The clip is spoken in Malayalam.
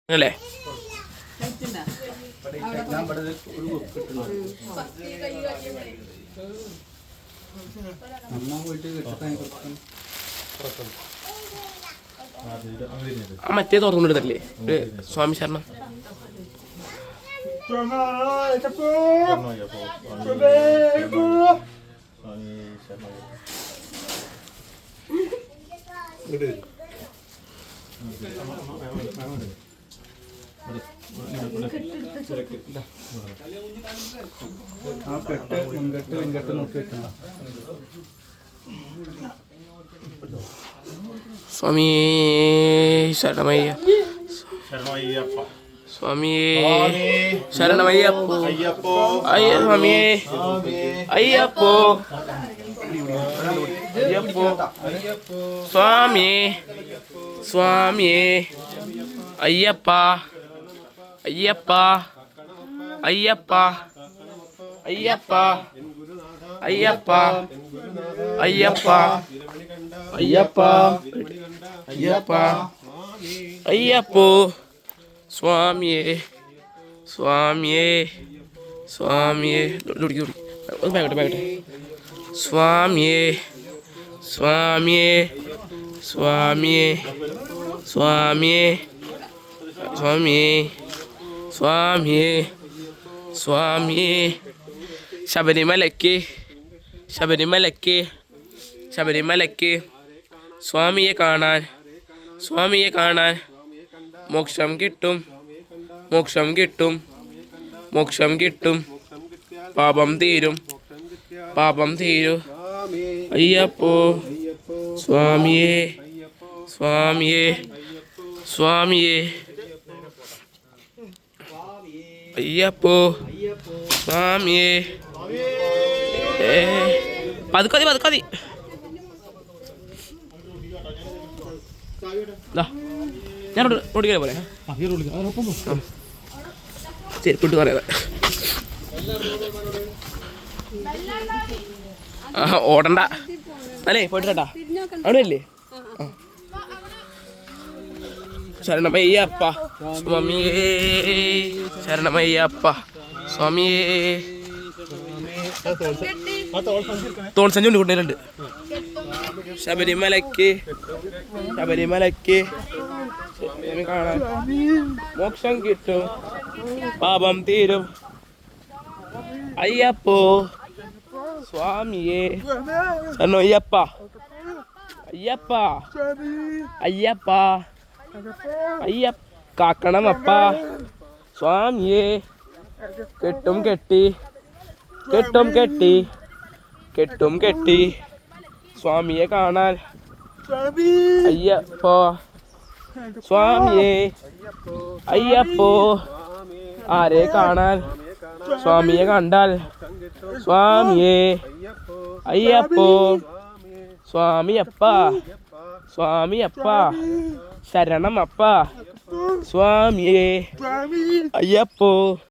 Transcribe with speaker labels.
Speaker 1: അല്ലേ? മറ്റേ തുറന്നിടത്തല്ലേ സ്വാമി ശരണം. സ്വാമി ശരണമയ്യ, സ്വാമി ശരണമയ്യപ്പോ, സ്വാമിയേ അയ്യപ്പോ, അയ്യപ്പോ സ്വാമിയേ, സ്വാമിയേ അയ്യപ്പ, അയ്യപ്പ, അയ്യപ്പ, അയ്യപ്പ, അയ്യപ്പ, അയ്യപ്പ, അയ്യപ്പ, അയ്യപ്പ, അയ്യപ്പോ സ്വാമിയേ, സ്വാമിയേ, സ്വാമിയേ ബാഗട്ടെ സ്വാമിയേ, സ്വാമിയേ, സ്വാമിയേ, സ്വാമിയേ, സ്വാമിയേ, സ്വാമിയേ, സ്വാമിയേ ശബരിമലയ്ക്ക്, ശബരിമലയ്ക്ക്, ശബരിമലയ്ക്ക് സ്വാമിയെ കാണാൻ, സ്വാമിയെ കാണാൻ മോക്ഷം കിട്ടും, മോക്ഷം കിട്ടും, മോക്ഷം കിട്ടും, പാപം തീരും, പാപം തീരും. അയ്യപ്പോ സ്വാമിയേ, സ്വാമിയേ, സ്വാമിയേ അയ്യപ്പോ സ്വാമിയേ. പതുക്കതി പതുക്കതി ഞാൻ ഓടിക്കാൻ പോലെ ചെരുപ്പിട്ട് പറയാതെ ഓടണ്ട അല്ലേ, പോയിട്ട് കേട്ടാ അവിടെ അല്ലേ. ശരണമയ്യപ്പ സ്വാമിയേ, ശരണമയ്യപ്പ സ്വാമിയേ. തോൾ സഞ്ചി കൊണ്ട് കൊണ്ടുവരുന്നുണ്ട്. ശബരിമലയ്ക്ക്, ശബരിമലയ്ക്ക് കാണാൻ മോക്ഷം കിട്ടും, പാപം തീരും. അയ്യപ്പോ സ്വാമിയേ ശരണോ അയ്യപ്പ, അയ്യപ്പ, അയ്യപ്പ, അയ്യപ്പ കാക്കണമപ്പ സ്വാമിയേ. കെട്ടും കെട്ടി, കെട്ടും കെട്ടി, കെട്ടും കെട്ടി സ്വാമിയെ കാണാൻ. അയ്യപ്പോ സ്വാമിയേ, അയ്യപ്പോ ആരെ കാണാൻ, സ്വാമിയെ കണ്ടാൽ. സ്വാമിയേ അയ്യപ്പോ, സ്വാമിയപ്പ, സ്വാമിയപ്പ ശരണമപ്പ സ്വാമിയേ അയ്യപ്പോ.